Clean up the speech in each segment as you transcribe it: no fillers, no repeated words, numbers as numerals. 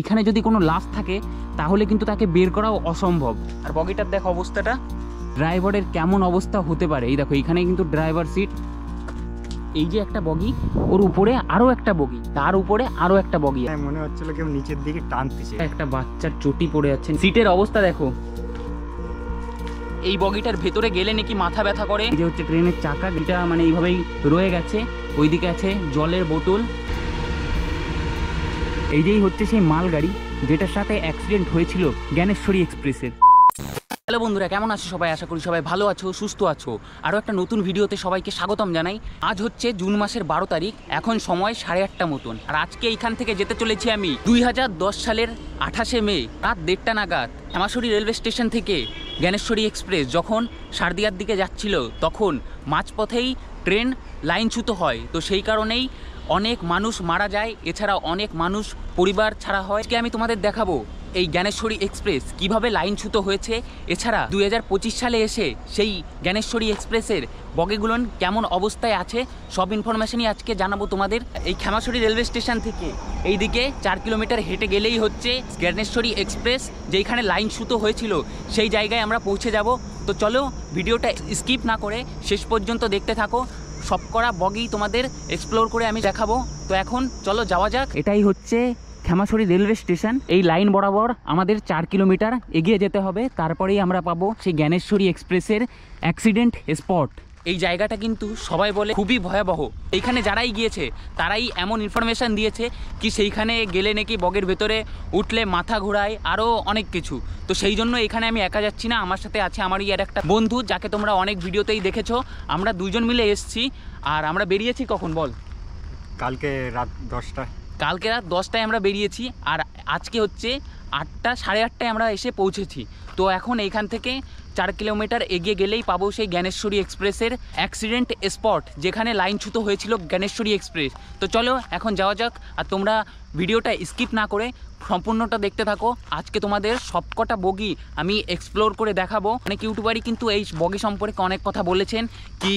এখানে যদি কোনো লাশ থাকে তাহলে কিন্তু তাকে বের করাও অসম্ভব। আর বগিটার দেখো অবস্থাটা, ড্রাইভারের কেমন অবস্থা হতে পারে। এই দেখো এখানে কিন্তু ড্রাইভার সিট, এই যে একটা বগি, ওর উপরে আরো একটা বগি, তার উপরে আরো একটা বগি। মনে হচ্ছিল কেউ নিচের দিকে টানতেছে। একটা বাচ্চার চটি পড়ে যাচ্ছে। সিটের অবস্থা দেখো। এই বগিটার ভেতরে গেলে নাকি মাথা ব্যথা করে। এই যে হচ্ছে ট্রেনের চাকা, যেটা মানে এইভাবেই রয়ে গেছে। ওইদিকে আছে জলের বোতল। এই যেই হচ্ছে সেই মালগাড়ি যেটার সাথে অ্যাক্সিডেন্ট হয়েছিল জ্ঞানেশ্বরী এক্সপ্রেসের। হ্যালো বন্ধুরা, কেমন আছো সবাই? আশা করি সবাই ভালো আছো, সুস্থ আছো। আরও একটা নতুন ভিডিওতে সবাইকে স্বাগতম জানাই। আজ হচ্ছে জুন মাসের 12 তারিখ, এখন সময় 8:30 মতন। আর আজকে এইখান থেকে যেতে চলেছি আমি 2010 সালের 28শে মে রাত 1:30 নাগাদ হেমাশ্বরী রেলওয়ে স্টেশন থেকে জ্ঞানেশ্বরী এক্সপ্রেস যখন সারদিয়ার দিকে যাচ্ছিল, তখন মাঝপথেই ট্রেন লাইনচ্যুত হয়। তো সেই কারণেই অনেক মানুষ মারা যায়, এছাড়া অনেক মানুষ পরিবার ছাড়া হয়। আজকে আমি তোমাদের দেখাবো এই জ্ঞানেশ্বরী এক্সপ্রেস কিভাবে লাইনচ্যুত হয়েছে, এছাড়া 2025 সালে এসে সেই জ্ঞানেশ্বরী এক্সপ্রেসের বগিগুলো কেমন অবস্থায় আছে, সব ইনফরমেশনই আজকে জানাবো তোমাদের। এই হেমাশ্বরী রেলওয়ে স্টেশন থেকে এইদিকে 4 কিলোমিটার হেঁটে গেলেই হচ্ছে জ্ঞানেশ্বরী এক্সপ্রেস, যেইখানে লাইনচ্যুত হয়েছিল সেই জায়গায় আমরা পৌঁছে যাব। তো চলো ভিডিওটা স্কিপ না করে শেষ পর্যন্ত দেখতে থাকো। সব করা বগি তোমাদের এক্সপ্লোর করে আমি দেখাবো। তো এখন চলো যাওয়া যাক। এটাই হচ্ছে হেমাশ্বরী রেলওয়ে স্টেশন। এই লাইন বরাবর আমাদের 4 কিলোমিটার এগিয়ে যেতে হবে, তারপরেই আমরা পাবো সেই জ্ঞানেশ্বরী এক্সপ্রেসের অ্যাক্সিডেন্ট স্পট। এই জায়গাটা কিন্তু সবাই বলে খুবই ভয়াবহ। এইখানে যারাই গিয়েছে তারাই এমন ইনফরমেশান দিয়েছে কি সেইখানে গেলে নাকি বগের ভেতরে উঠলে মাথা ঘোরায়, আরও অনেক কিছু। তো সেই জন্য এখানে আমি একা যাচ্ছি না, আমার সাথে আছে আমারই আর একটা বন্ধু, যাকে তোমরা অনেক ভিডিওতেই দেখেছো। আমরা দুজন মিলে এসছি। আর আমরা বেরিয়েছি কখন বল? কালকে রাত 10টা। কালকে রাত 10টায় আমরা বেরিয়েছি, আর আজকে হচ্ছে 8টা, 8:30টায় আমরা এসে পৌঁছেছি। তো এখন এইখান থেকে 4 কিলোমিটার এগিয়ে গেলেই পাবো সেই জ্ঞানেশ্বরী এক্সপ্রেসের অ্যাক্সিডেন্ট স্পট, যেখানে লাইনচ্যুত হয়েছিল জ্ঞানেশ্বরী এক্সপ্রেস। তো চলো এখন যাওয়া যাক। আর তোমরা ভিডিওটা স্কিপ না করে সম্পূর্ণটা দেখতে থাকো। আজকে তোমাদের সবকটা বগি আমি এক্সপ্লোর করে দেখাবো। অনেক ইউটিউবারই কিন্তু এই বগি সম্পর্কে অনেক কথা বলেছেন, কি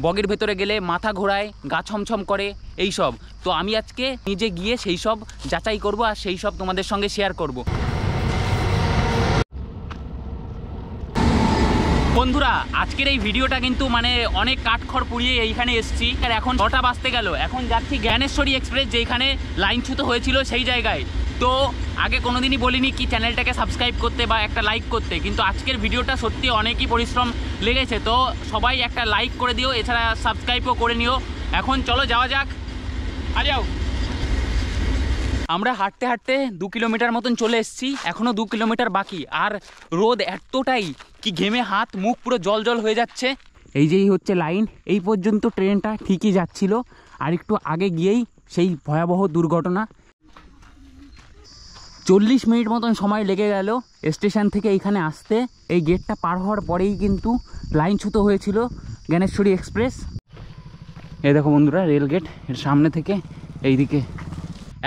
বগির ভেতরে গেলে মাথা ঘোরায়, গা ছমছম করে, এই সব। তো আমি আজকে নিজে গিয়ে সেই সব যাচাই করব আর সেই সব তোমাদের সঙ্গে শেয়ার করব। বন্ধুরা, আজকের এই ভিডিওটা কিন্তু মানে অনেক কাঠখড় পুড়িয়ে এইখানে এসেছি। আর এখন 9টা বাজতে গেল, এখন যাচ্ছি জ্ঞানেশ্বরী এক্সপ্রেস যেখানে লাইনচ্যুত হয়েছিল সেই জায়গায়। তো আগে কোনোদিনই বলিনি কি চ্যানেলটাকে সাবস্ক্রাইব করতে বা একটা লাইক করতে, কিন্তু আজকের ভিডিওটা সত্যি অনেকই পরিশ্রম লেগেছে। তো সবাই একটা লাইক করে দিও, এছাড়া সাবস্ক্রাইবও করে নিও। এখন চলো যাওয়া যাক। আর যাও। আমরা হাঁটতে হাঁটতে 2 কিলোমিটার মতন চলে এসেছি, এখনও 2 কিলোমিটার বাকি। আর রোদ এতটাই কি ঘেমে হাত মুখ পুরো জল জল হয়ে যাচ্ছে। এই যেই হচ্ছে লাইন, এই পর্যন্ত ট্রেনটা ঠিকই যাচ্ছিল, আর একটু আগে গিয়েই সেই ভয়াবহ দুর্ঘটনা। 40 মিনিট মতন সময় লেগে গেল স্টেশন থেকে এইখানে আসতে। এই গেটটা পার হওয়ার পরেই কিন্তু লাইনচ্যুত হয়েছিল জ্ঞানেশ্বরী এক্সপ্রেস। এই দেখো বন্ধুরা, রেল গেট এর সামনে থেকে এইদিকে।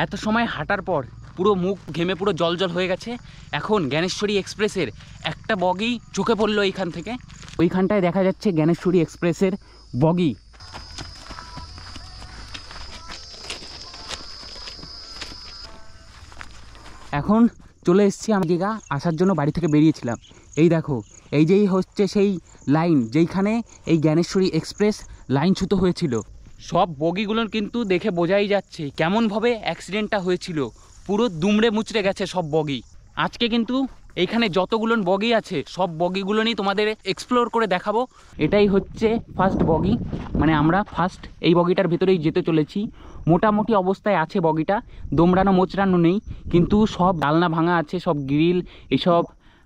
এত সময় হাঁটার পর পুরো মুখ ঘেমে পুরো জল জল হয়ে গেছে। এখন জ্ঞানেশ্বরী এক্সপ্রেসের একটা বগি চোখে পড়লো এইখান থেকে। ওইখানটায় দেখা যাচ্ছে জ্ঞানেশ্বরী এক্সপ্রেসের বগি। এখন চলে এসেছি আমি দীঘা আসার জন্য, বাড়ি থেকে বেরিয়েছিলাম। এই দেখো, এই যেই হচ্ছে সেই লাইন যেইখানে এই জ্ঞানেশ্বরী এক্সপ্রেস লাইনচ্যুত হয়েছিল। সব বগিগুলোর কিন্তু দেখে বোঝাই যাচ্ছে কেমনভাবে অ্যাক্সিডেন্টটা হয়েছিল। পুরো দুমড়ে মুচড়ে গেছে সব বগি। আজকে কিন্তু এইখানে যতগুলো বগি আছে সব বগিগুলো নিয়ে তোমাদের এক্সপ্লোর করে দেখাবো। এটাই হচ্ছে ফার্স্ট বগি, মানে আমরা ফার্স্ট এই বগিটার ভেতরেই যেতে চলেছি। মোটামুটি অবস্থায় আছে বগিটা, দোমড়ানো মোচড়ানো নেই, কিন্তু সব ডালনা ভাঙা আছে, সব গ্রিল এসব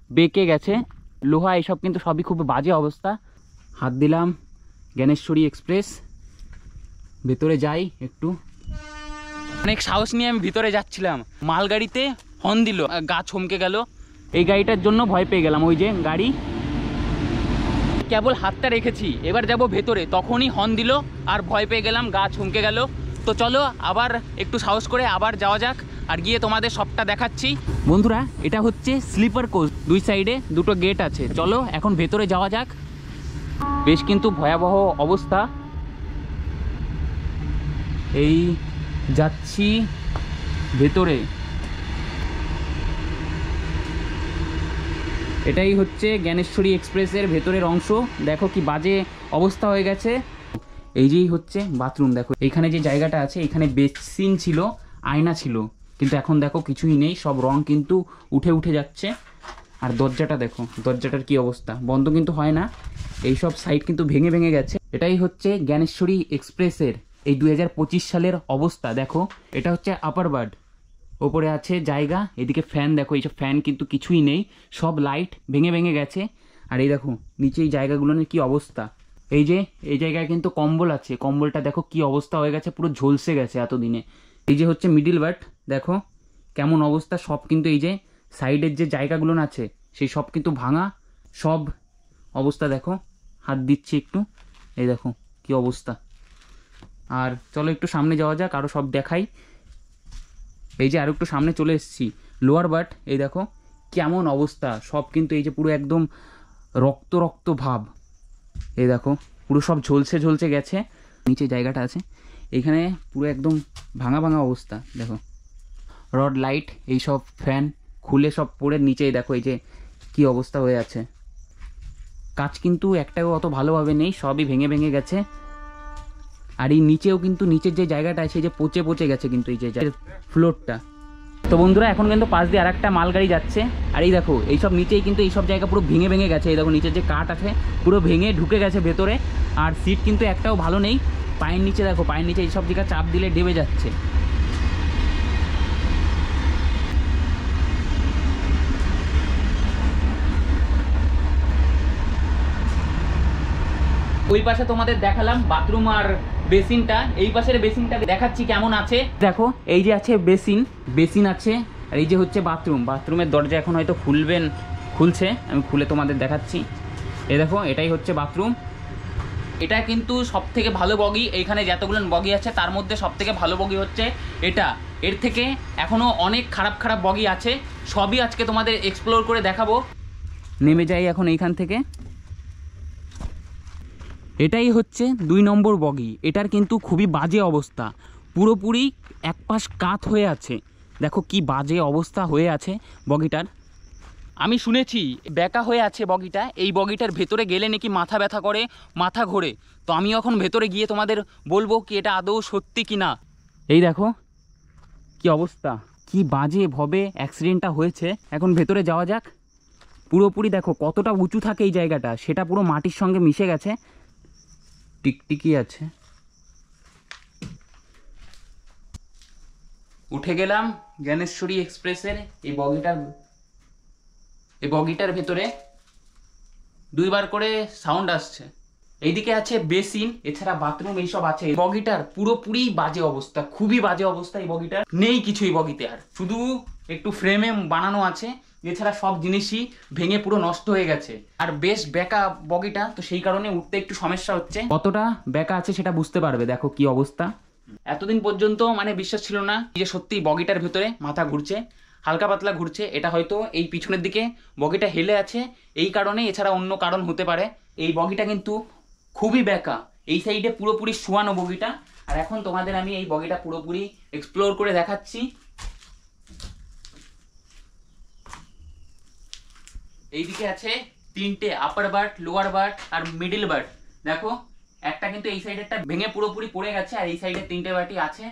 বেঁকে গেছে, লোহা এসব কিন্তু সবই খুব বাজে অবস্থা। হাত দিলাম জ্ঞানেশ্বরী এক্সপ্রেস, ভেতরে যাই একটু। অনেক সাহস নিয়ে আমি ভিতরে যাচ্ছিলাম, মালগাড়িতে হর্ন দিল, গা ছমকে গেল। এই গাড়িটার জন্য ভয় পেয়ে গেলাম। ওই যে গাড়ি, কেবল হাতটা রেখেছি, এবার যাব ভেতরে, তখনই হর্ন দিল আর ভয় পেয়ে গেলাম, গা ছমকে গেল। তো চলো আবার একটু সাহস করে আবার যাওয়া যাক, আর গিয়ে তোমাদের সবটা দেখাচ্ছি। বন্ধুরা, এটা হচ্ছে স্লিপার কোচ, দুই সাইডে দুটো গেট আছে। চলো এখন ভেতরে যাওয়া যাক। বেশ কিন্তু ভয়াবহ অবস্থা। এই যাচ্ছি ভেতরে। এটাই হচ্ছে জ্ঞানেশ্বরী এক্সপ্রেসের ভেতরের অংশ। দেখো কি বাজে অবস্থা হয়ে গেছে। এই যেই হচ্ছে বাথরুম। দেখো এইখানে যে জায়গাটা আছে, এখানে বেসিন ছিল, আয়না ছিল, কিন্তু এখন দেখো কিছুই নেই, সব রং কিন্তু উঠে উঠে যাচ্ছে। আর দরজাটা দেখো, দরজাটার কি অবস্থা, বন্ধ কিন্তু হয় না, এই সব সাইড কিন্তু ভেঙে ভেঙে গেছে। এটাই হচ্ছে জ্ঞানেশ্বরী এক্সপ্রেসের এই 2025 সালের অবস্থা। দেখো এটা হচ্ছে আপার বার্ড, ওপরে আছে জায়গা, এদিকে ফ্যান, দেখো এইসব ফ্যান কিন্তু কিছুই নেই, সব লাইট ভেঙে ভেঙে গেছে। আর এই দেখো নিচে এই জায়গাগুলোর কি অবস্থা। এই যে এই জায়গায় কিন্তু কম্বল আছে, কম্বলটা দেখো কি অবস্থা হয়ে গেছে, পুরো ঝলসে গেছে এতদিনে। এই যে হচ্ছে মিডিল বার্ড, দেখো কেমন অবস্থা, সব কিন্তু এই যে সাইডের যে জায়গাগুলো আছে সেই সব কিন্তু ভাঙা, সব অবস্থা দেখো। হাত দিচ্ছি একটু, এই দেখো কি অবস্থা। আর চলো একটু সামনে যাওয়া যাক, আরও সব দেখাই। এই যে আর একটু সামনে চলে এসেছি, লোয়ার বাট, এই দেখো কেমন অবস্থা, সব কিন্তু এই যে পুরো একদম রক্ত রক্ত ভাব। এই দেখো পুরো সব ঝলসে ঝলসে গেছে। নিচে জায়গাটা আছে, এখানে পুরো একদম ভাঙা ভাঙা অবস্থা। দেখো রড লাইট এই সব ফ্যান খুলে সব পড়ে নিচেই দেখো এই যে কি অবস্থা হয়ে আছে। কাজ কিন্তু একটাও অত ভালোভাবে নেই, সবই ভেঙে ভেঙে গেছে। আর এই নিচেও কিন্তু নিচের যে জায়গাটা আছে, যে পচে পচে গেছে কিন্তু এই যে ফ্লোরটা। তো বন্ধুরা এখন কিন্তু পাশ দিয়ে আরেকটা মালগাড়ি যাচ্ছে। আর এই দেখো এইসব নিচেই কিন্তু এইসব জায়গা পুরো ভেঙে ভেঙে গেছে। এই দেখো নিচের যে কাঠ আছে পুরো ভেঙে ঢুকে গেছে ভেতরে। আর সিট কিন্তু একটাও ভালো নেই, পায়ের নিচে দেখো, পায়ের নিচে এইসব জায়গা চাপ দিলে ডেবে যাচ্ছে। ওই পাশে তোমাদের দেখালাম বাথরুম আর বেসিনটা, এই পাশের বেসিনটা দেখাচ্ছি কেমন আছে। দেখো এই যে আছে বেসিন, বেসিন আছে, আর এই যে হচ্ছে বাথরুম। বাথরুমের দরজা এখন হয়তো খুলছে, আমি খুলে তোমাদের দেখাচ্ছি। এই দেখো এটাই হচ্ছে বাথরুম। এটা কিন্তু সব থেকে ভালো বগি, এইখানে যতগুলো বগি আছে তার মধ্যে সব থেকে ভালো বগি হচ্ছে এটা। এর থেকে এখনও অনেক খারাপ খারাপ বগি আছে, সবই আজকে তোমাদের এক্সপ্লোর করে দেখাবো। নেমে যাই এখন এইখান থেকে। এটাই হচ্ছে 2 নম্বর বগি। এটার কিন্তু খুবই বাজে অবস্থা, পুরোপুরি এক পাশ কাত হয়ে আছে। দেখো কি বাজে অবস্থা হয়ে আছে বগিটার। আমি শুনেছি বেঁকা হয়ে আছে বগিটা, এই বগিটার ভেতরে গেলে নাকি মাথা ব্যথা করে, মাথা ঘোরে। তো আমি এখন ভেতরে গিয়ে তোমাদের বলবো কি এটা আদৌ সত্যি কি না। এই দেখো কি অবস্থা, কি বাজে ভাবে অ্যাক্সিডেন্টটা হয়েছে। এখন ভেতরে যাওয়া যাক। পুরোপুরি দেখো কতটা উঁচু থাকে এই জায়গাটা, সেটা পুরো মাটির সঙ্গে মিশে গেছে, টিকটিকি আছে। উঠে গেলাম জ্ঞানেশ্বরী এক্সপ্রেসের এই বগিটার ভেতরে। 2 বার করে সাউন্ড আসছে। এইদিকে আছে বেসিন, এছাড়া বাথরুম এইসব আছে। বগিটার পুরোপুরি বাজে অবস্থা, খুবই বাজে অবস্থা। এই বগিটার নেই কিছুই বগিতে, আর শুধু একটু ফ্রেমে বানানো আছে, এছাড়া সব জিনিসই ভেঙে পুরো নষ্ট হয়ে গেছে। আর বেশ বেঁকা বগিটা, তো সেই কারণে উঠতে একটু সমস্যা হচ্ছে। কতটা বেঁকা আছে সেটা বুঝতে পারবে, দেখো কি অবস্থা। এতদিন পর্যন্ত মানে বিশ্বাস ছিল না যে সত্যি বগিটার ভেতরে মাথা ঘুরছে, হালকা পাতলা ঘুরছে। এটা হয়তো এই পিছনের দিকে বগিটা হেলে আছে এই কারণে, এছাড়া অন্য কারণ হতে পারে। এই বগিটা কিন্তু খুবই বেঁকা, এই সাইডে পুরোপুরি শোয়ানো বগিটা। আর এখন তোমাদের আমি এই বগিটা পুরোপুরি এক্সপ্লোর করে দেখাচ্ছি। এইদিকে আছে 3টে আপার বার্ট, লোয়ার বার্ট আর মিডিল বার্ট। দেখো একটা কিন্তু এই সাইডেরটা ভেঙে পুরোপুরি পড়ে গেছে, আর এই সাইডে 3টে বার্টই আছে।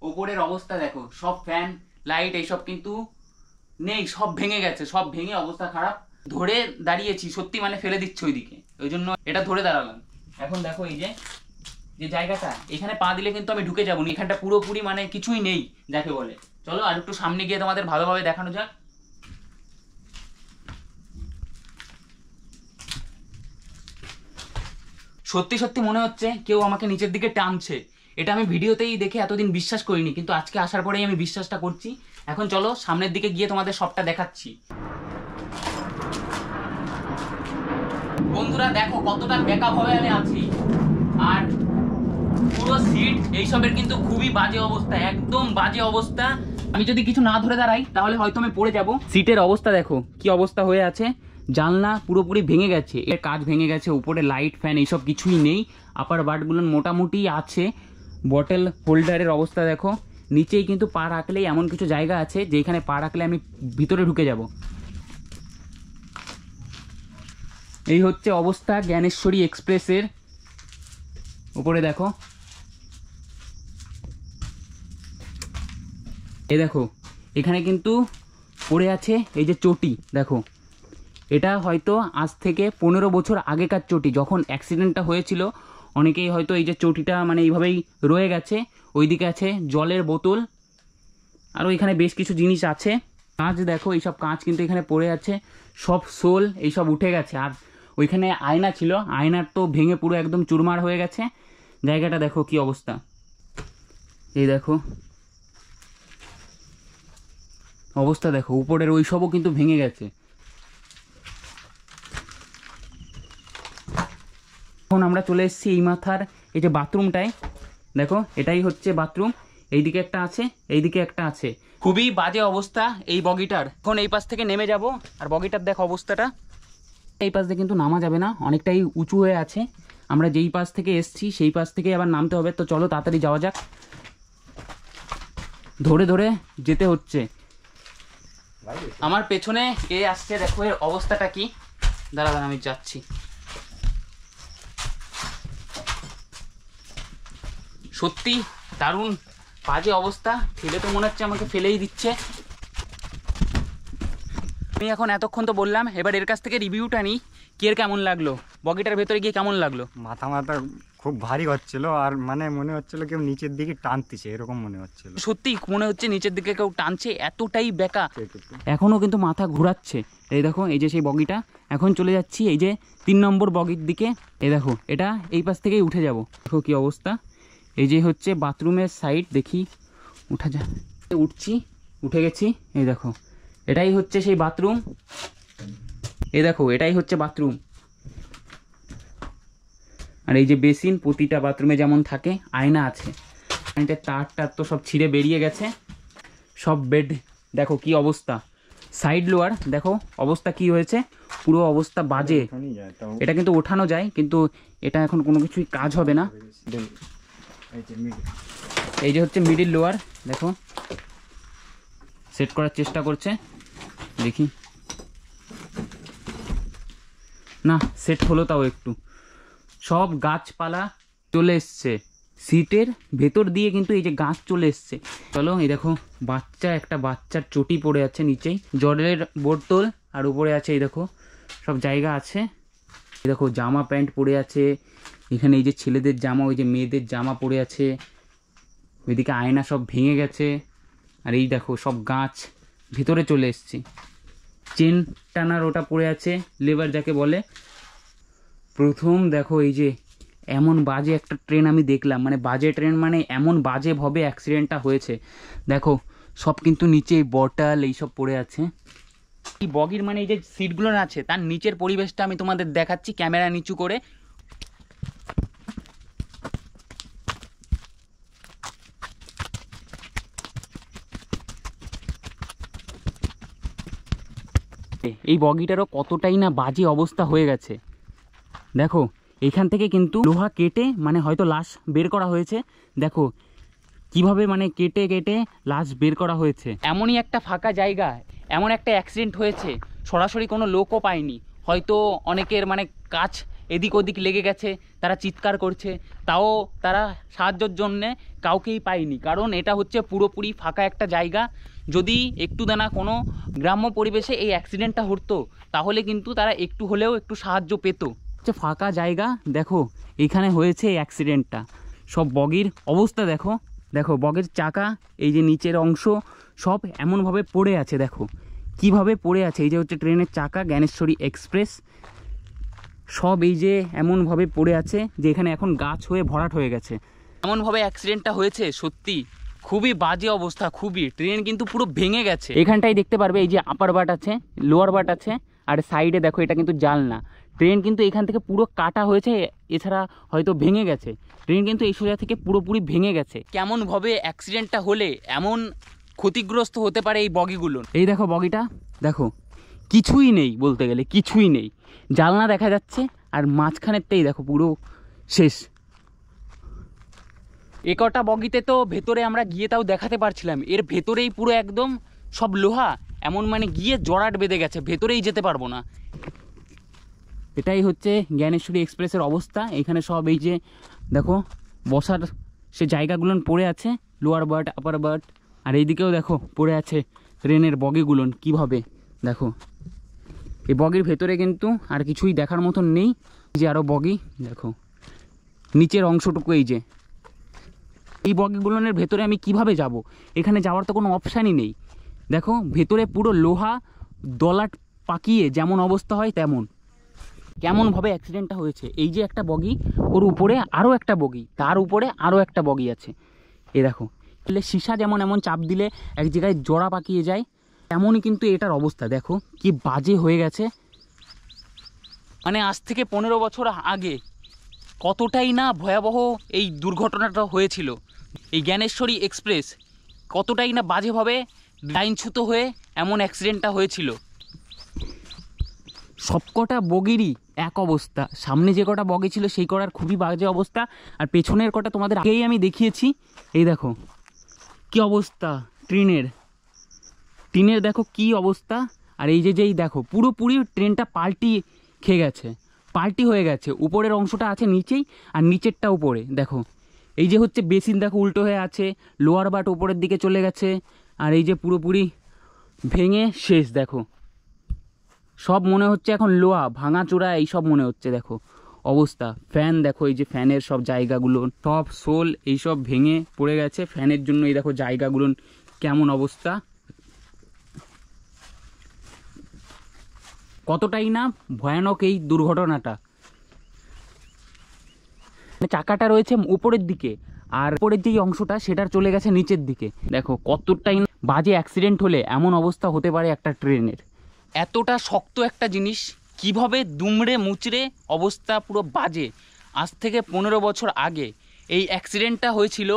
ওপরের অবস্থা দেখো, সব ফ্যান লাইট এইসব কিন্তু নেই, সব ভেঙে গেছে, সব ভেঙে অবস্থা খারাপ। ধরে দাঁড়িয়েছি সত্যি, মানে ফেলে দিচ্ছে ওইদিকে, ওই জন্য এটা ধরে দাঁড়ালাম। এখন দেখো এই যে জায়গাটা, এখানে পা দিলে কিন্তু আমি ঢুকে যাবো না, এখানটা পুরোপুরি মানে কিছুই নেই যাকে বলে। চলো আর একটু সামনে গিয়ে তোমাদের ভালোভাবে দেখানো যাক। সত্যি সত্যি মনে হচ্ছে কেউ আমাকে নিচের দিকে টানছে। এটা আমি ভিডিওতেই দেখে এতদিন বিশ্বাস করিনি, কিন্তু আজকে আসার পরেই আমি বিশ্বাসটা করছি। এখন চলো সামনের দিকে গিয়ে তোমাদের সবটা দেখাচ্ছি। বন্ধুরা দেখো কতটা বেকা ভাবে আমি আছি, আর পুরো সিট এইসবের কিন্তু খুবই বাজে অবস্থা, একদম বাজে অবস্থা। আমি যদি কিছু না ধরে দাঁড়াই তাহলে হয়তো আমি পড়ে যাব। সিটের অবস্থা দেখো কি অবস্থা হয়ে আছে, জানলা পুরোপুরি ভেঙে গেছে, এর কাজ ভেঙে গেছে, উপরে লাইট ফ্যান এইসব কিছুই নেই। আপার বার্টগুলো মোটামুটি আছে। বটল হোল্ডারের অবস্থা দেখো, নিচেই কিন্তু পা রাখলেই এমন কিছু জায়গা আছে যেখানে পা রাখলে আমি ভিতরে ঢুকে যাব। এই হচ্ছে অবস্থা জ্ঞানেশ্বরী এক্সপ্রেসের উপরে। দেখো এই দেখো এখানে কিন্তু পড়ে আছে এই যে চটি। দেখো এটা হয়তো আজ থেকে 15 বছর আগেকার চটি, যখন অ্যাক্সিডেন্টটা হয়েছিল অনেকেই হয়তো এই যে চটিটা মানে এইভাবেই রয়ে গেছে। ওইদিকে আছে জলের বোতল, আরও এখানে বেশ কিছু জিনিস আছে। কাঁচ দেখো, এইসব কাঁচ কিন্তু এখানে পড়ে আছে, সব শোল এইসব উঠে গেছে। আর ওইখানে আয়না ছিল, আয়নার তো ভেঙে পুরো একদম চুরমার হয়ে গেছে। জায়গাটা দেখো কি অবস্থা, এই দেখো অবস্থা দেখো, উপরের ওই সবও কিন্তু ভেঙে গেছে। এখন আমরা চলে এসেছি এই মাথার এই যে বাথরুমটায়। দেখো এটাই হচ্ছে বাথরুম, এইদিকে একটা আছে, এইদিকে একটা আছে। খুবই বাজে অবস্থা এই বগিটার। এখন এই পাশ থেকে নেমে যাব, আর বগিটার দেখো অবস্থাটা। এই পাশ দিয়ে কিন্তু নামা যাবে না, অনেকটাই উঁচু হয়ে আছে। আমরা যেই পাশ থেকে এসছি সেই পাশ থেকে আবার নামতে হবে। তো চলো তাড়াতাড়ি যাওয়া যাক, ধরে ধরে যেতে হচ্ছে। আমার পেছনে কে আসছে দেখো, এর অবস্থাটা কি। দাঁড়ান আমি যাচ্ছি। সত্যি দারুণ বাজে অবস্থা, ফেলে তো মনে হচ্ছে আমাকে ফেলেই দিচ্ছে। আমি এখন এতক্ষণ তো বললাম, এবার এর কাছ থেকে রিভিউটা নিই, কি এর কেমন লাগলো, বগিটার ভেতরে গিয়ে কেমন লাগলো। মাথা খুব ভারী হচ্ছিল, আর মানে মনে হচ্ছিল কেউ নিচের দিকে টানতেছে, এরকম মনে হচ্ছিল। সত্যি মনে হচ্ছে নিচের দিকে কেউ টানছে, এতটাই বেকা। এখনও কিন্তু মাথা ঘোরাচ্ছে। এই দেখো এই যে সেই বগিটা, এখন চলে যাচ্ছি এই যে 3 নম্বর বগির দিকে। এই দেখো এটা এই পাশ থেকেই উঠে যাব। দেখো কি অবস্থা, এই যে হচ্ছে বাথরুমের সাইড। দেখি উঠা যায়, উঠছি, উঠে গেছি। এই দেখো এটাই হচ্ছে সেই বাথরুম। এই দেখো এটাই হচ্ছে বাথরুম, আর এই যে বেসিন, প্রতিটা বাথরুমে যেমন থাকে আয়না আছে। আয়নাতে তার তো সব ছিঁড়ে বেরিয়ে গেছে। সব বেড দেখো কি অবস্থা, সাইড লোয়ার দেখো অবস্থা কি হয়েছে, পুরো অবস্থা বাজে। এটা কিন্তু ওঠানো যায়, কিন্তু এটা এখন কোনো কিছুই কাজ হবে না। এই যে হচ্ছে মিডিল লোয়ার, দেখো সেট করার চেষ্টা করছে, দেখি না সেট হলো তাও একটু। সব গাছপালা চলে এসছে, সিটের ভেতর দিয়ে কিন্তু এই যে গাছ চলে এসছে। চলো এই দেখো বাচ্চা, একটা বাচ্চার চটি পড়ে আছে নিচেই, জলের বোতল, আর উপরে আছে এই দেখো সব জায়গা আছে। এই দেখো জামা প্যান্ট পরে আছে এখানে, এই যে ছেলেদের জামা, ওই যে মেয়েদের জামা পরে আছে। ওইদিকে আয়না সব ভেঙে গেছে, আর এই দেখো সব গাছ ভেতরে চলে এসছে। চেন টানার ওটা পড়ে আছে, লেবার যাকে বলে। প্রথম দেখো এই যে এমন বাজে একটা ট্রেন আমি দেখলাম, মানে বাজে ট্রেন মানে এমন বাজেভাবে অ্যাক্সিডেন্টটা হয়েছে। দেখো সব কিন্তু নিচে বটল এইসব পড়ে আছে। এই বগির মানে এই যে সিটগুলো আছে তার নিচের পরিবেশটা আমি তোমাদের দেখাচ্ছি ক্যামেরা নিচু করে। এই বগিটারও কতটাই না বাজে অবস্থা হয়ে গেছে। দেখো এখান থেকে কিন্তু লোহা কেটে মানে হয়তো লাশ বের করা হয়েছে। দেখো কিভাবে মানে কেটে কেটে লাশ বের করা হয়েছে। এমনই একটা ফাঁকা জায়গা, এমন একটা অ্যাক্সিডেন্ট হয়েছে, সরাসরি কোনো লোকও পায়নি। হয়তো অনেকের মানে কাজ এদিক ওদিক লেগে গেছে, তারা চিৎকার করছে, তাও তারা সাহায্যের জন্যে কাউকেই পায়নি, কারণ এটা হচ্ছে পুরোপুরি ফাঁকা একটা জায়গা। যদি একটু দানা কোনো গ্রাম্য পরিবেশে এই অ্যাক্সিডেন্টটা হতো তাহলে কিন্তু তারা একটু হলেও একটু সাহায্য পেত। হচ্ছে ফাঁকা জায়গা, দেখো এইখানে হয়েছে এই অ্যাক্সিডেন্টটা। সব বগির অবস্থা দেখো, দেখো বগের চাকা, এই যে নিচের অংশ সব এমনভাবে পড়ে আছে। দেখো কিভাবে পড়ে আছে, এই যে হচ্ছে ট্রেনের চাকা, জ্ঞানেশ্বরী এক্সপ্রেস, সব এই যে এমনভাবে পড়ে আছে যে এখানে এখন গাছ হয়ে ভরাট হয়ে গেছে। এমনভাবে অ্যাক্সিডেন্টটা হয়েছে, সত্যি খুবই বাজে অবস্থা, খুবই। ট্রেন কিন্তু পুরো ভেঙে গেছে। এখানটাই দেখতে পারবে এই যে আপার বাট আছে, লোয়ার বাট আছে, আর সাইডে দেখো এটা কিন্তু জালনা। ট্রেন কিন্তু এখান থেকে পুরো কাটা হয়েছে, এছাড়া হয়তো ভেঙে গেছে। ট্রেন কিন্তু এই সোজা থেকে পুরোপুরি ভেঙে গেছে। কেমনভাবে অ্যাক্সিডেন্টটা হলে এমন ক্ষতিগ্রস্ত হতে পারে এই বগিগুলো। এই দেখো বগিটা দেখো, কিছুই নেই বলতে গেলে, কিছুই নেই। জালনা দেখা যাচ্ছে, আর মাঝখানেরটাই দেখো পুরো শেষ। একটা বগিতে তো ভেতরে আমরা গিয়ে তাও দেখাতে পারছিলাম, এর ভেতরেই পুরো একদম সব লোহা, এমন মানে গিয়ে জড়াট বেঁধে গেছে, ভেতরেই যেতে পারবো না। এটাই হচ্ছে জ্ঞানেশ্বরী এক্সপ্রেসের অবস্থা। এখানে সব এই যে দেখো বসার সে জায়গাগুলো পড়ে আছে, লোয়ার বার্থ, আপার বার্থ। আর এইদিকেও দেখো পড়ে আছে ট্রেনের বগিগুলো কীভাবে, দেখো এই বগির ভেতরে কিন্তু আর কিছুই দেখার মতন নেই। এই যে আরও বগি দেখো, নিচের অংশটুকু এই বগিগুলোর ভেতরে আমি কিভাবে যাব? এখানে যাওয়ার তো কোনো অপশানই নেই। দেখো ভেতরে পুরো লোহা দলাট পাকিয়ে যেমন অবস্থা হয় তেমন। কেমনভাবে অ্যাক্সিডেন্টটা হয়েছে, এই যে একটা বগি, ওর উপরে আরও একটা বগি, তার উপরে আরও একটা বগি আছে। এ দেখো সীসা যেমন এমন চাপ দিলে এক জায়গায় জোড়া পাকিয়ে যায়, তেমনই কিন্তু এটার অবস্থা। দেখো কি বাজে হয়ে গেছে। মানে আজ থেকে 15 বছর আগে কতটাই না ভয়াবহ এই দুর্ঘটনাটা হয়েছিল। এই জ্ঞানেশ্বরী এক্সপ্রেস কতটাই না বাজেভাবে লাইনচ্যুত হয়ে এমন অ্যাক্সিডেন্টটা হয়েছিল। সবকটা বগিরই এক অবস্থা, সামনে যে কটা বগি ছিল সেই কটার খুবই বাজে অবস্থা, আর পেছনের কটা তোমাদের আগেই আমি দেখিয়েছি। এই দেখো কি অবস্থা ট্রেনের দেখো কি অবস্থা। আর এই যেই দেখো পুরোপুরি ট্রেনটা পাল্টি খেয়ে গেছে, পাল্টি হয়ে গেছে। উপরের অংশটা আছে নিচেই, আর নিচেরটা উপরে। দেখো এই যে হচ্ছে বেসিন দেখো উল্টো হয়ে আছে, লোয়ার বাট উপরের দিকে চলে গেছে, আর এই যে পুরোপুরি ভেঙে শেষ। দেখো সব মনে হচ্ছে এখন লোহা ভাঙাচোরা এইসব মনে হচ্ছে। দেখো অবস্থা, ফ্যান দেখো এই যে ফ্যানের সব জায়গাগুলো সব শোল এইসব ভেঙে পড়ে গেছে ফ্যানের জন্য। এই দেখো জায়গাগুলো কেমন অবস্থা, কতটাই না ভয়ানক এই দুর্ঘটনাটা। চাকাটা রয়েছে উপরের দিকে, আর উপরের যে অংশটা সেটার চলে গেছে নিচের দিকে। দেখো কতটাই বাজে অ্যাক্সিডেন্ট হলে এমন অবস্থা হতে পারে একটা ট্রেনের। এতটা শক্ত একটা জিনিস কিভাবে দুমড়ে মুচড়ে অবস্থা পুরো বাজে। আজ থেকে 15 বছর আগে এই অ্যাক্সিডেন্টটা হয়েছিল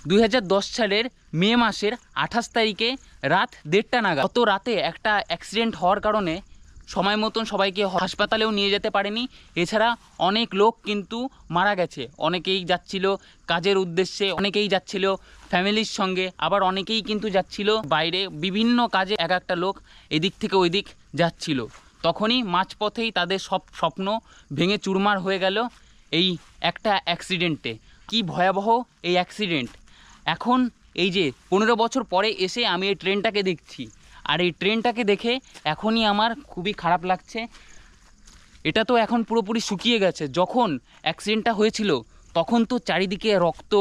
2010 সালের মে মাসের 28 তারিখে রাত 1:30 নাগাদ। গত রাতে একটা অ্যাক্সিডেন্ট হওয়ার কারণে সময় মতন সবাইকে হাসপাতালেও নিয়ে যেতে পারেনি। এছাড়া অনেক লোক কিন্তু মারা গেছে। অনেকেই যাচ্ছিল কাজের উদ্দেশ্যে, অনেকেই যাচ্ছিল ফ্যামিলির সঙ্গে, আবার অনেকেই কিন্তু যাচ্ছিল বাইরে বিভিন্ন কাজে। এক একটা লোক এদিক থেকে ওই দিক যাচ্ছিল, তখনই মাঝপথেই তাদের সব স্বপ্ন ভেঙে চুরমার হয়ে গেল এই একটা অ্যাক্সিডেন্টে। কি ভয়াবহ এই অ্যাক্সিডেন্ট। এখন এই যে 15 বছর পরে এসে আমি এই ট্রেনটাকে দেখছি, আর এই ট্রেনটাকে দেখে এখনই আমার খুবই খারাপ লাগছে। এটা তো এখন পুরোপুরি শুকিয়ে গেছে। যখন অ্যাক্সিডেন্টটা হয়েছিল তখন তো চারিদিকে রক্ত,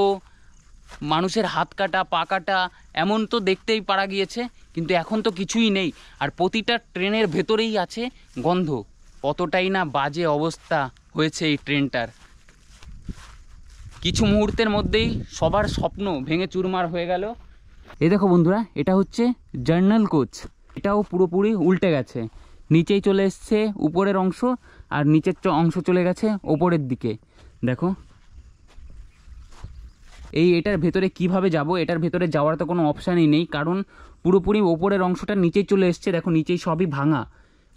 মানুষের হাত কাটা পা কাটা এমন তো দেখতেই পারা গিয়েছে, কিন্তু এখন তো কিছুই নেই। আর প্রতিটা ট্রেনের ভেতরেই আছে গন্ধ। কতটাই না বাজে অবস্থা হয়েছে এই ট্রেনটার। কিছু মুহূর্তের মধ্যেই সবার স্বপ্ন ভেঙে চুরমার হয়ে গেল। এই দেখো বন্ধুরা, এটা হচ্ছে জার্নাল কোচ। এটাও পুরোপুরি উল্টে গেছে, নিচেই চলে এসছে উপরের অংশ, আর নিচের অংশ চলে গেছে ওপরের দিকে। দেখো এটার ভেতরে কিভাবে যাব? এটার ভেতরে যাওয়ার তো কোনো অপশানই নেই, কারণ পুরোপুরি ওপরের অংশটা নিচেই চলে এসছে। দেখো নিচেই সবই ভাঙা,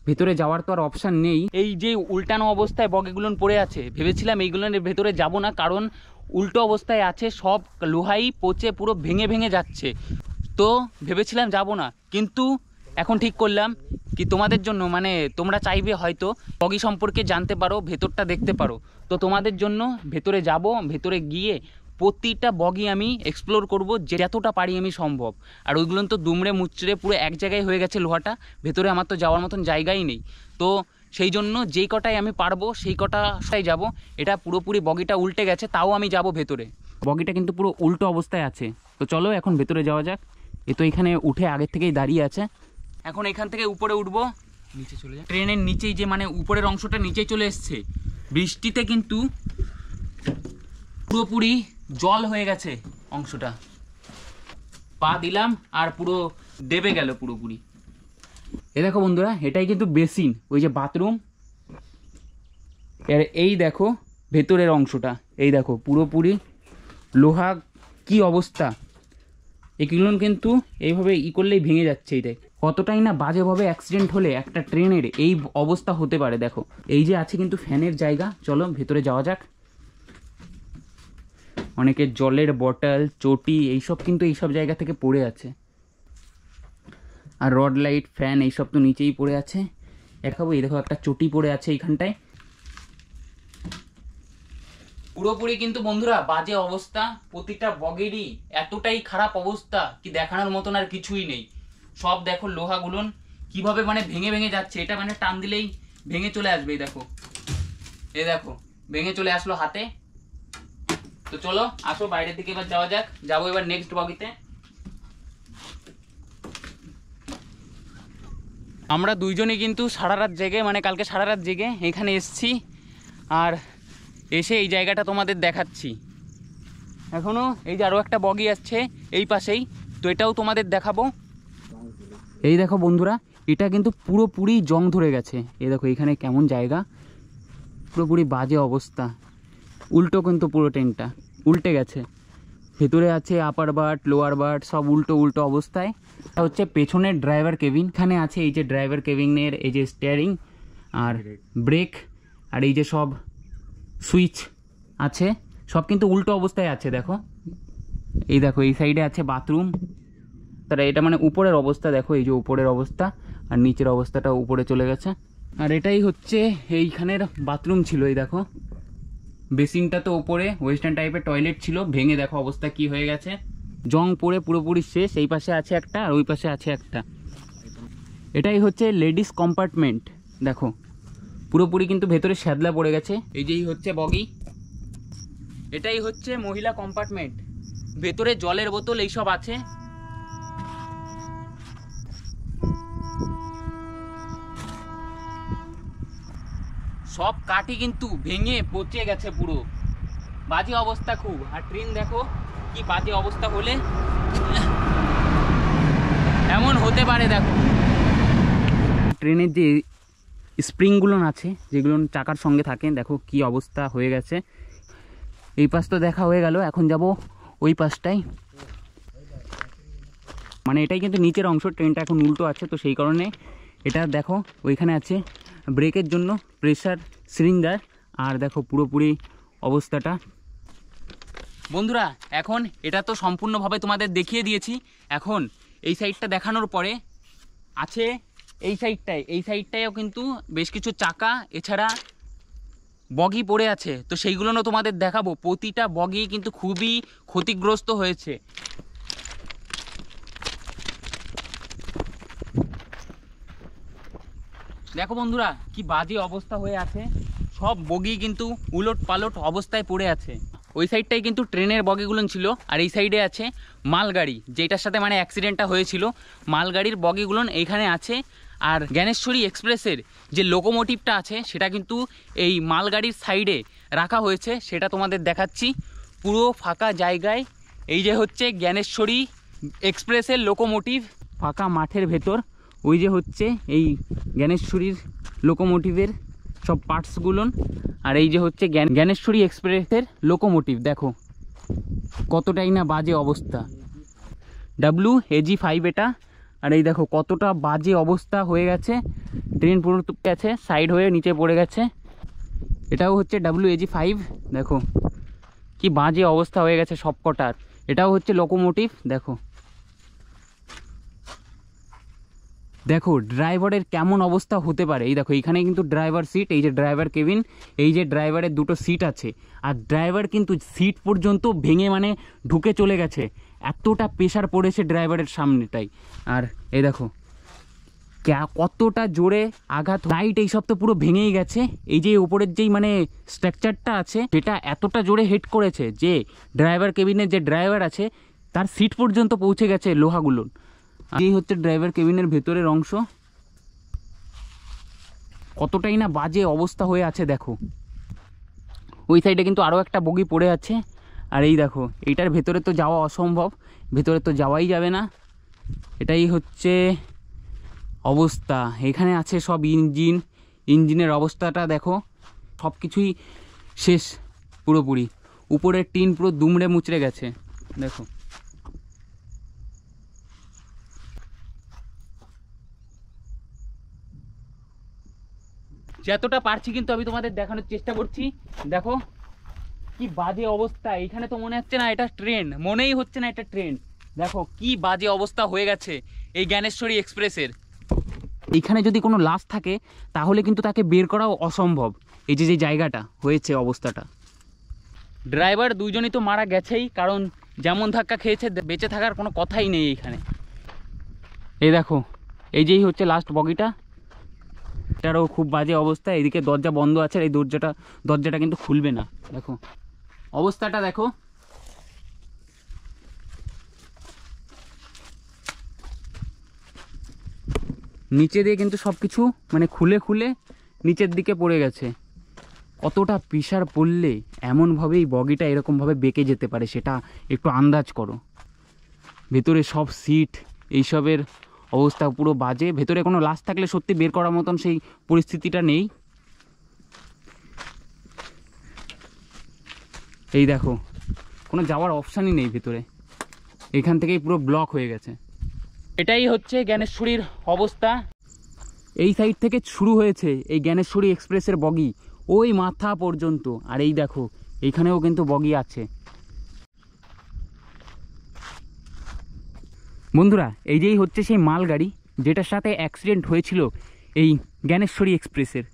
ভেতরে যাওয়ার তো আর অপশান নেই। এই যে উল্টানো অবস্থায় বগিগুলো পড়ে আছে, ভেবেছিলাম এইগুলোর ভেতরে যাব না, কারণ উল্টো অবস্থায় আছে, সব লোহাই পচে পুরো ভেঙে ভেঙে যাচ্ছে। তো ভেবেছিলাম যাব না, কিন্তু এখন ঠিক করলাম কি তোমাদের জন্য, মানে তোমরা চাইবে হয়তো বগি সম্পর্কে জানতে পারো, ভেতরটা দেখতে পারো, তো তোমাদের জন্য ভেতরে যাব। ভেতরে গিয়ে প্রতিটা বগি আমি এক্সপ্লোর করব যতটা পারি আমি সম্ভব। আর ওইগুলো তো দুমড়ে মুচড়ে পুরো এক জায়গায় হয়ে গেছে লোহাটা, ভেতরে আমার তো যাওয়ার মতন জায়গাই নেই। তো সেই জন্য যেই কটাই আমি পারবো সেই কটাই যাব। এটা পুরোপুরি বগিটা উল্টে গেছে, তাও আমি যাব ভেতরে। বগিটা কিন্তু পুরো উল্টো অবস্থায় আছে। তো চলো এখন ভেতরে যাওয়া যাক। এ তো এখানে উঠে আগের থেকেই দাঁড়িয়ে আছে। এখন এখান থেকে উপরে উঠবো, নিচে চলে যায়। ট্রেনের নিচেই যে মানে উপরের অংশটা নিচেই চলে এসছে, বৃষ্টিতে কিন্তু পুরোপুরি জল হয়ে গেছে অংশটা। পা দিলাম আর পুরো দেবে গেল পুরোপুরি। এ দেখো বন্ধুরা, এটাই কিন্তু বেসিন, ওই যে বাথরুম। এর এই দেখো ভেতরের অংশটা, এই দেখো পুরোপুরি লোহা, কি অবস্থা। এগুলো কিন্তু এইভাবে করলেই ভেঙে যাচ্ছে। এইটাই কতটাই না বাজেভাবে অ্যাক্সিডেন্ট হলে একটা ট্রেনের এই অবস্থা হতে পারে। দেখো এই যে আছে কিন্তু ফ্যানের জায়গা, চলো ভেতরে যাওয়া যাক। অনেকের জলের বটল, চটি এইসব কিন্তু এইসব জায়গা থেকে পড়ে আছে, আর রড লাইট, ফ্যান এইসব তো নিচেই পড়ে আছে। দেখাবো, এই দেখো একটা চটি পড়ে আছে এইখানটায়। পুরোপুরি কিন্তু বন্ধুরা বাজে অবস্থা, প্রতিটা বগেরই এতটাই খারাপ অবস্থা কি দেখানোর মতন আর কিছুই নেই। সব দেখো লোহাগুলোন কিভাবে মানে ভেঙে ভেঙে যাচ্ছে, এটা মানে টান দিলেই ভেঙে চলে আসবে। এই দেখো ভেঙে চলে আসলো হাতে। তো চলো আসো বাইরের দিকে এবার যাওয়া যাক, যাবো এবার নেক্সট বগিতে। আমরা দুইজনই কিন্তু সারা রাত জেগে, মানে কালকে সারা রাত জেগে এখানে এসছি, আর এসে এই জায়গাটা তোমাদের দেখাচ্ছি। এখনো এই যে আরও একটা বগি আসছে এই পাশেই, তো এটাও তোমাদের দেখাবো। এই দেখো বন্ধুরা, এটা কিন্তু পুরোপুরি জং ধরে গেছে। এই দেখো এখানে কেমন জায়গা, পুরোপুরি বাজে অবস্থা। উল্টো কিন্তু পুরো ট্রেনটা উল্টে গেছে, ভেতরে আছে আপার বার্ট লোয়ার বার্ট সব উল্টো উল্টো অবস্থায়। এটা হচ্ছে পেছনের ড্রাইভার কেবিন, এখানে আছে এই যে ড্রাইভার কেবিনের এই যে স্টিয়ারিং আর ব্রেক, আর এই যে সব সুইচ আছে, সব কিন্তু উল্টো অবস্থায় আছে। দেখো এই দেখো এই সাইডে আছে বাথরুম, তারা এটা মানে উপরের অবস্থা দেখো, এই যে উপরের অবস্থা, আর নিচের অবস্থাটা উপরে চলে গেছে। আর এটাই হচ্ছে এইখানের বাথরুম ছিল। এই দেখো বেসিনটা তো উপরে ওয়েস্টার্ন টাইপের টয়লেট ছিল, ভেঙে দেখো অবস্থা কি হয়ে গেছে, জং পড়ে পুরোপুরি শেষ। এই পাশে আছে একটা আর ওই পাশে আছে একটা। এটাই হচ্ছে লেডিস কম্পার্টমেন্ট, দেখো পুরোপুরি কিন্তু ভেতরে শ্যাদলা পড়ে গেছে। এই যেই হচ্ছে বগি, এটাই হচ্ছে মহিলা কম্পার্টমেন্ট, ভেতরে জলের বোতল এইসব আছে। সব কাঠি কিন্তু ভেঙে পচে গেছে, পুরো বাজে অবস্থা খুব। আর ট্রেন দেখো কি বাজে অবস্থা হলে এমন হতে পারে। দেখো ট্রেনের যে স্প্রিংগুলো আছে যেগুলো চাকার সঙ্গে থাকে, দেখো কি অবস্থা হয়ে গেছে। এই পাশ তো দেখা হয়ে গেল, এখন যাব ওই পাশটাই। মানে এটাই কিন্তু নিচের অংশ, ট্রেনটা এখন উল্টো আছে, তো সেই কারণে এটা দেখো ওইখানে আছে ব্রেকের জন্য প্রেসার সিলিন্ডার। আর দেখো পুরোপুরি অবস্থাটা বন্ধুরা। এখন এটা তো সম্পূর্ণভাবে তোমাদের দেখিয়ে দিয়েছি, এখন এই সাইডটা দেখানোর পরে আছে এই সাইডটায়, এই সাইডটায়ও কিন্তু বেশ কিছু চাকা এছাড়া বগি পড়ে আছে, তো সেইগুলোও তোমাদের দেখাবো। প্রতিটা বগি কিন্তু খুবই ক্ষতিগ্রস্ত হয়েছে। দেখো বন্ধুরা কি বাজে অবস্থা হয়ে আছে, সব বগি কিন্তু উলট পালট অবস্থায় পড়ে আছে। ওই সাইডটাই কিন্তু ট্রেনের বগিগুলো ছিল, আর এই সাইডে আছে মালগাড়ি, যেটার সাথে মানে অ্যাক্সিডেন্টটা হয়েছিল, মালগাড়ির বগিগুলো এইখানে আছে। আর জ্ঞানেশ্বরী এক্সপ্রেসের যে লোকোমোটিভটা আছে সেটা কিন্তু এই মালগাড়ির সাইডে রাখা হয়েছে, সেটা তোমাদের দেখাচ্ছি। পুরো ফাঁকা জায়গায় এই যে হচ্ছে জ্ঞানেশ্বরী এক্সপ্রেসের লোকোমোটিভ, ফাঁকা মাঠের ভেতর ওই যে হচ্ছে এই জ্ঞানেশ্বরীর লোকোমোটিভের সব পার্টসগুলো। আর এই যে হচ্ছে জ্ঞানেশ্বরী এক্সপ্রেসের লোকোমোটিভ, দেখো কতটাই না বাজে অবস্থা। WAG5 এটা, আর এই দেখো কতটা বাজে অবস্থা হয়ে গেছে, ট্রেন পুরো গেছে সাইড হয়ে নিচে পড়ে গেছে। এটাও হচ্ছে WAG5, দেখো কি বাজে অবস্থা হয়ে গেছে সব কটার। এটাও হচ্ছে লোকোমোটিভ, দেখো দেখো ড্রাইভারের কেমন অবস্থা হতে পারে। এই দেখো এইখানে কিন্তু ড্রাইভার সিট, এই যে ড্রাইভার কেবিন, এই যে ড্রাইভারের দুটো সিট আছে, আর ড্রাইভার কিন্তু সিট পর্যন্ত ভেঙে মানে ঢুকে চলে গেছে, এতটা প্রেশার পড়েছে ড্রাইভারের সামনেটাই। আর এই দেখো কতটা জোরে আঘাত, লাইট এইসব তো পুরো ভেঙেই গেছে। এই যে উপরের যেই মানে স্ট্রাকচারটা আছে সেটা এতটা জোরে হিট করেছে যে ড্রাইভার কেবিনের যে ড্রাইভার আছে তার সিট পর্যন্ত পৌঁছে গেছে লোহাগুলো। এই হচ্ছে ড্রাইভার কেবিনের ভেতরের অংশ, কতটাই না বাজে অবস্থা হয়ে আছে দেখো। ওই সাইডে কিন্তু আরও একটা বগি পড়ে আছে, আর এই দেখো এইটার ভেতরে তো যাওয়া অসম্ভব, ভেতরে তো যাওয়াই যাবে না। এটাই হচ্ছে অবস্থা, এখানে আছে সব ইঞ্জিনের অবস্থাটা দেখো, সব কিছুই শেষ পুরোপুরি। উপরের টিন পুরো দুমড়ে মুচড়ে গেছে, দেখো যতটা পারছি কিন্তু আমি তোমাদের দেখানোর চেষ্টা করছি। দেখো কি বাজে অবস্থা, এখানে তো মনে হচ্ছে না এটা ট্রেন, মনেই হচ্ছে না এটা ট্রেন। দেখো কি বাজে অবস্থা হয়ে গেছে এই জ্ঞানেশ্বরী এক্সপ্রেসের। এইখানে যদি কোনো লাশ থাকে তাহলে কিন্তু তাকে বের করাও অসম্ভব, এই যে জায়গাটা হয়েছে অবস্থাটা। ড্রাইভার দুইজনই তো মারা গেছেই, কারণ যেমন ধাক্কা খেয়েছে বেঁচে থাকার কোনো কথাই নেই এইখানে। এই দেখো, এই যেই হচ্ছে লাস্ট বগিটা, এটারও খুব বাজে অবস্থা। এইদিকে দরজা বন্ধ আছে, এই দরজাটা কিন্তু খুলবে না। দেখো অবস্থাটা দেখো। নিচে দিয়ে কিন্তু সব কিছু মানে খুলে খুলে নিচের দিকে পড়ে গেছে। কতটা প্রেশার পড়লে এমনভাবেই বগিটা এরকমভাবে বেঁকে যেতে পারে সেটা একটু আন্দাজ করো। ভেতরে সব সিট এইসবের অবস্থা পুরো বাজে। ভেতরে কোনো লাশ থাকলে সত্যি বের করার মতন সেই পরিস্থিতিটা নেই। এই দেখো, কোনো যাওয়ার অপশানই নেই ভেতরে, এখান থেকেই পুরো ব্লক হয়ে গেছে। এটাই হচ্ছে জ্ঞানেশ্বরীর অবস্থা। এই সাইড থেকে শুরু হয়েছে এই জ্ঞানেশ্বরী এক্সপ্রেসের বগি ওই মাথা পর্যন্ত। আর এই দেখো এইখানেও কিন্তু বগি আছে। বন্ধুরা, এই যেই হচ্ছে সেই মালগাড়ি যেটার সাথে অ্যাক্সিডেন্ট হয়েছিল এই জ্ঞানেশ্বরী এক্সপ্রেসের।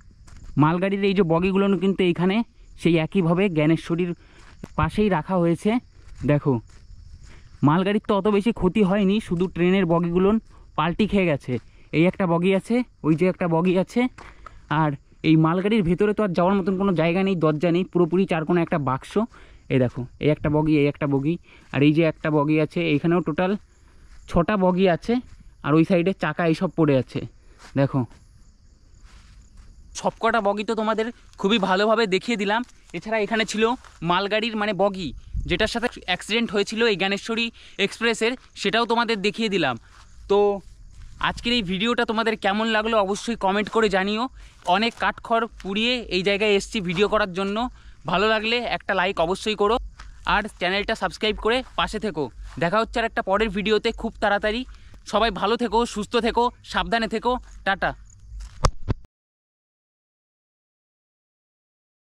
মালগাড়ির এই যে বগিগুলো কিন্তু এইখানে সেই একইভাবে জ্ঞানেশ্বরীর পাশেই রাখা হয়েছে। দেখো মালগাড়ির তো অত বেশি ক্ষতি হয়নি, শুধু ট্রেনের বগিগুলো পাল্টি খেয়ে গেছে। এই একটা বগি আছে, ওই যে একটা বগি আছে। আর এই মালগাড়ির ভেতরে তো আর যাওয়ার মতন কোনো জায়গা নেই, দরজা নেই, পুরোপুরি চারকোনা একটা বাক্স। এই দেখো, এই একটা বগি, এই একটা বগি, আর এই যে একটা বগি আছে। এইখানেও টোটাল 6টা বগি আছে। আর ওই সাইডে চাকা এইসব পড়ে আছে। দেখো সবকটা বগি তো তোমাদের খুবই ভালোভাবে দেখিয়ে দিলাম। এছাড়া এখানে ছিল মালগাড়ির মানে বগি যেটার সাথে অ্যাক্সিডেন্ট হয়েছিল এই জ্ঞানেশ্বরী এক্সপ্রেসের, সেটাও তোমাদের দেখিয়ে দিলাম। তো আজকের এই ভিডিওটা তোমাদের কেমন লাগলো অবশ্যই কমেন্ট করে জানিও। অনেক কাঠখড় পুড়িয়ে এই জায়গায় এসেছি ভিডিও করার জন্য। ভালো লাগলে একটা লাইক অবশ্যই করো, আর চ্যানেলটা সাবস্ক্রাইব করে পাশে থেকো। দেখা হচ্ছে আর একটা পরের ভিডিওতে খুব তাড়াতাড়ি। সবাই ভালো থেকো, সুস্থ থেকো, সাবধানে থেকো। টাটা।